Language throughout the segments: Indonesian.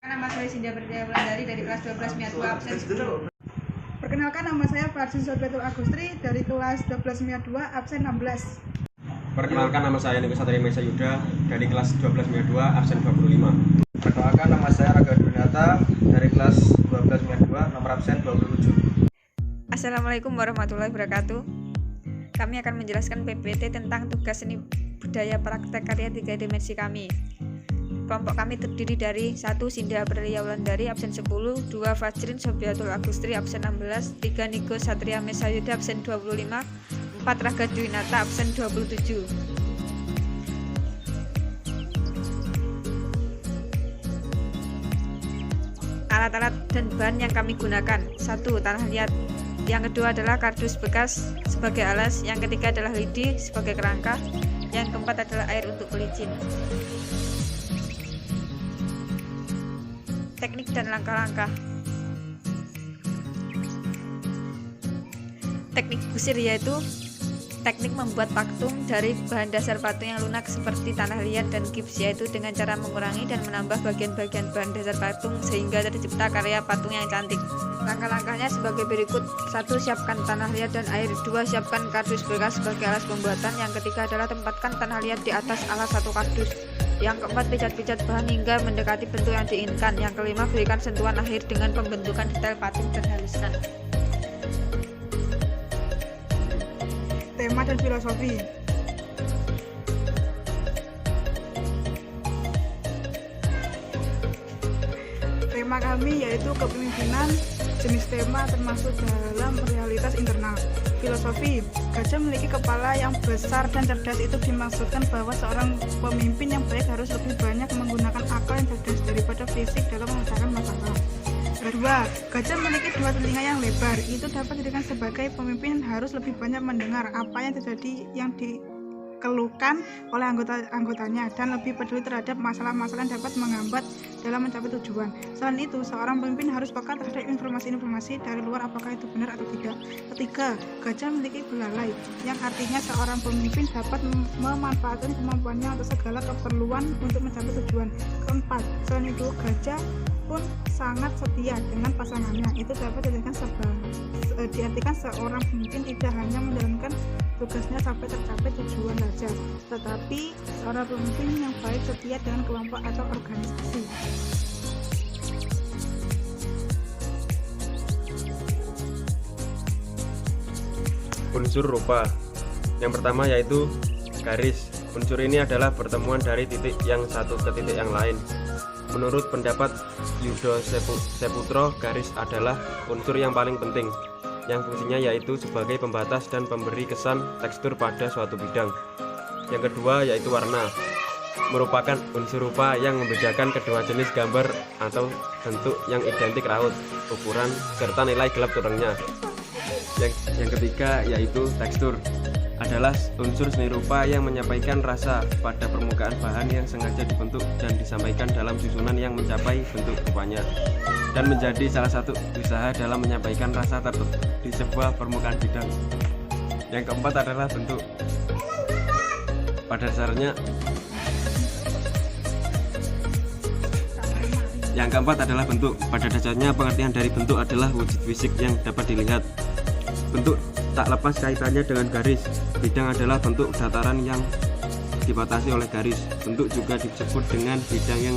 Nama saya Sindia Berdaya Wulandari dari kelas 12 MIA 2 absen 10. Perkenalkan, nama saya Farsin Sobetul Agustri dari kelas 12 MIA 2 absen 16. Perkenalkan, nama saya Niko Satria Mesa Yuda dari kelas 12 MIA 2 absen 25. Perkenalkan, nama saya Raga Dunata dari kelas 12 MIA 2 nomor absen 27. Assalamualaikum warahmatullahi wabarakatuh. Kami akan menjelaskan PPT tentang tugas seni budaya praktek karya 3 dimensi kami. Kelompok kami terdiri dari 1. Sindia Berdaya Wulandari absen 10, 2. Fajrin Sobiatul Agustri absen 16, 3. Niko Satria Mesa Yuda absen 25, 4. Raga Dwinata absen 27. Alat-alat dan bahan yang kami gunakan: 1. Tanah liat, yang kedua adalah kardus bekas sebagai alas, yang ketiga adalah lidi sebagai kerangka, yang keempat adalah air untuk pelicin. Teknik dan langkah-langkah. Teknik gusir yaitu teknik membuat patung dari bahan dasar patung yang lunak seperti tanah liat dan gips, yaitu dengan cara mengurangi dan menambah bagian-bagian bahan dasar patung sehingga tercipta karya patung yang cantik. Langkah-langkahnya sebagai berikut: 1. Siapkan tanah liat dan air. 2. Siapkan kardus bekas sebagai alas pembuatan. Yang ketiga adalah tempatkan tanah liat di atas alas satu kardus. Yang keempat, pijat-pijat bahan hingga mendekati bentuk yang diinginkan. Yang kelima, berikan sentuhan akhir dengan pembentukan detail patung dan haluskan. Tema dan filosofi. Tema kami yaitu kepemimpinan. Jenis tema termasuk dalam realitas internal. Filosofi: gajah memiliki kepala yang besar dan cerdas. Itu dimaksudkan bahwa seorang pemimpin yang baik harus lebih banyak menggunakan akal yang cerdas daripada fisik dalam memecahkan masalah. Kedua, gajah memiliki 2 telinga yang lebar. Itu dapat dijadikan sebagai pemimpin harus lebih banyak mendengar apa yang terjadi yang dikeluhkan oleh anggotanya dan lebih peduli terhadap masalah-masalah yang dapat menghambat dalam mencapai tujuan. Selain itu, seorang pemimpin harus peka terhadap informasi-informasi dari luar, apakah itu benar atau tidak. Ketiga, gajah memiliki belalai, yang artinya seorang pemimpin dapat memanfaatkan kemampuannya untuk segala keperluan untuk mencapai tujuan. Keempat, selain itu gajah pun sangat setia dengan pasangannya. Itu dapat diartikan seorang pemimpin tidak hanya menjalankan tugasnya sampai tercapai tujuan saja, tetapi seorang pemimpin yang baik setia dengan kelompok atau organisasi. Unsur rupa. Yang pertama yaitu garis. Unsur ini adalah pertemuan dari titik yang satu ke titik yang lain. Menurut pendapat Yudo Seputro, garis adalah unsur yang paling penting, yang fungsinya yaitu sebagai pembatas dan pemberi kesan tekstur pada suatu bidang. Yang kedua yaitu warna, merupakan unsur rupa yang membedakan kedua jenis gambar atau bentuk yang identik raut, ukuran, serta nilai gelap terangnya. Yang ketiga yaitu tekstur, adalah unsur seni rupa yang menyampaikan rasa pada permukaan bahan yang sengaja dibentuk dan disampaikan dalam susunan yang mencapai bentuk rupanya, dan menjadi salah satu usaha dalam menyampaikan rasa tertentu di sebuah permukaan bidang. Yang keempat adalah bentuk. Pada dasarnya Yang keempat adalah bentuk. Pada dasarnya pengertian dari bentuk adalah wujud fisik yang dapat dilihat. Bentuk tak lepas kaitannya dengan garis. Bidang adalah bentuk dataran yang dibatasi oleh garis. Bentuk juga disebut dengan bidang yang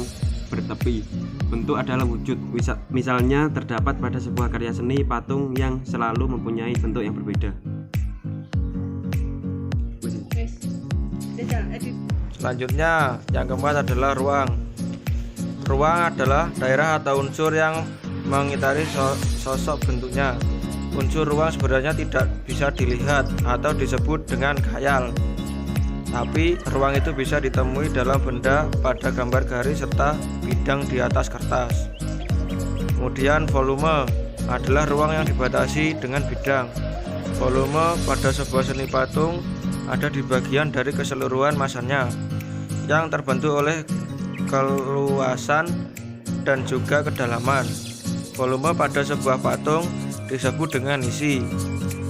bertepi. Bentuk adalah wujud. Misalnya terdapat pada sebuah karya seni patung yang selalu mempunyai bentuk yang berbeda. Selanjutnya, yang keempat adalah ruang. Ruang adalah daerah atau unsur yang mengitari sosok bentuknya. Unsur ruang sebenarnya tidak bisa dilihat atau disebut dengan khayal, tapi ruang itu bisa ditemui dalam benda pada gambar garis serta bidang di atas kertas. Kemudian volume adalah ruang yang dibatasi dengan bidang. Volume pada sebuah seni patung ada di bagian dari keseluruhan masanya yang terbentuk oleh keluasan dan juga kedalaman. Volume pada sebuah patung disebut dengan isi.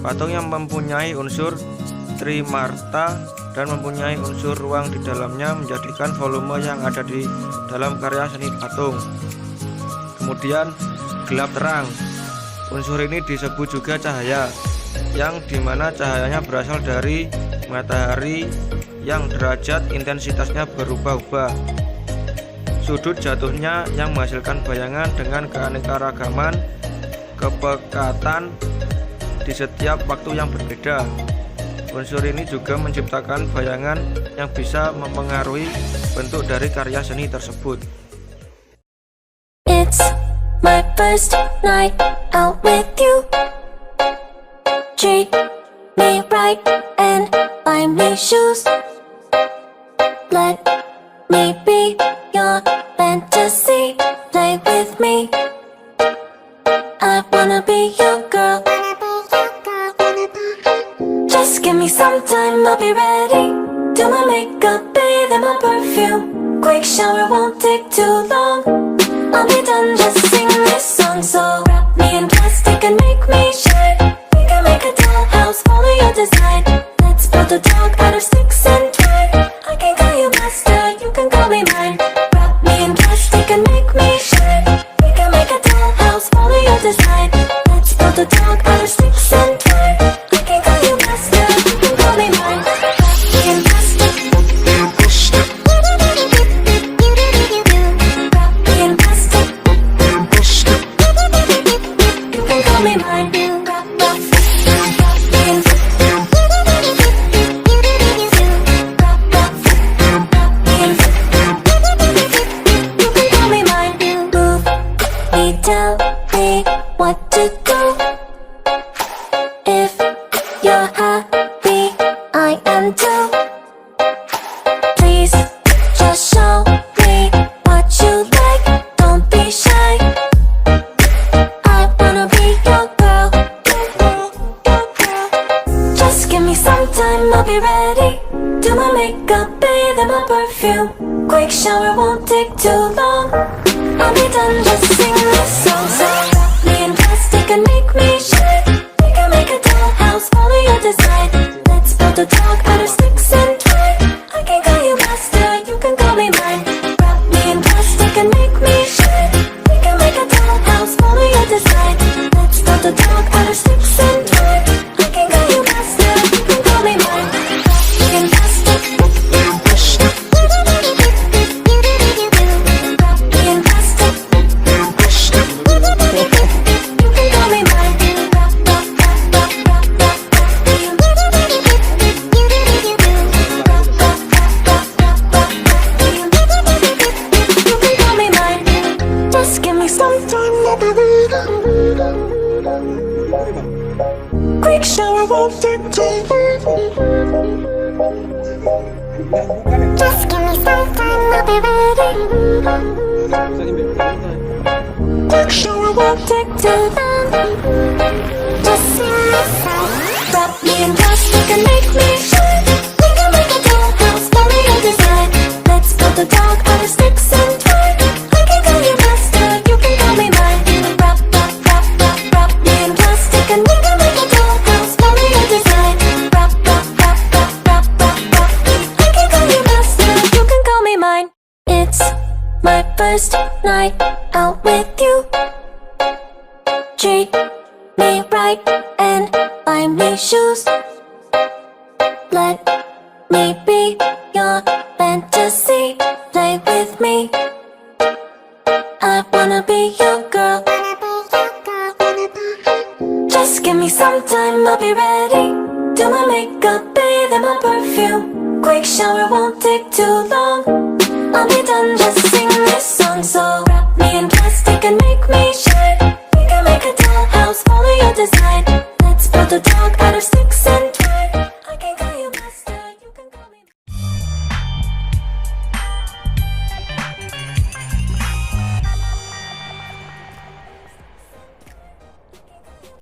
Patung yang mempunyai unsur trimarta dan mempunyai unsur ruang di dalamnya menjadikan volume yang ada di dalam karya seni patung. kemudian gelap terang. Unsur ini disebut juga cahaya, yang dimana cahayanya berasal dari matahari yang derajat intensitasnya berubah-ubah. Sudut jatuhnya yang menghasilkan bayangan dengan keanekaragaman kepekatan di setiap waktu yang berbeda. Unsur ini juga menciptakan bayangan yang bisa mempengaruhi bentuk dari karya seni tersebut. It's my first night out with you. Treat me right and buy me shoes. Let me be your fantasy. Play with me. I wanna be your girl. Just give me some time, I'll be ready. Do my makeup, bathe in my perfume. Quick shower won't take too long. I'll be done, just sing this song. So wrap me in plastic and make me shine. We can make a dollhouse, follow your design. Let's build a dog out of sticks and twine. I can call you master, you can call me mine. Wrap me in plastic and make me shine. We can make a dollhouse, follow your design. Let's build a dog out of sticks and twine. I can call you master, you can call me mine. Wrap me in plastic. Wrap me in plastic. You can call me mine. Wrap me in tell me what to do. If you're happy, I am too. Please just show me what you like. Don't be shy. I wanna be your girl. Just give me some time, I'll be ready. Do my makeup, bathe in my perfume. Quick shower won't take too long. I'll be done, just sing this song. So wrap me in plastic and make me shine. We can make a dollhouse, follow your design. Let's build a dog out of sticks and twine. I can call you master, you can call me mine. Wrap me in plastic and make me shine. We can make a dollhouse, follow your design. Let's build a dog out of sticks and twine. I can call you master, you can call me mine. Wrap me in plastic. Quick shower won't take too long. Just give me some time, I'll be ready. Quick shower won't take too long. Just sing this song. Wrap me in plastic and make me shine. We can make a dollhouse, follow your design. Let's build a dog out of sticks and twine. I can call you master, you can call me mine. Wrap me in plastic and we can make a dollhouse, follow your design. Wrap I can call you master, you can call me mine. It's my first night out with you. Treat me right and buy me shoes. Let me be your fantasy. Play with me. I wanna be your girl. Just give me some time, I'll be ready. Do my makeup, bathe in my perfume. Quick shower won't take too long. I'll be done, just sing this song. So wrap me in plastic and make me shine. We can make a dollhouse, follow your design. Let's build a dog out of sticks and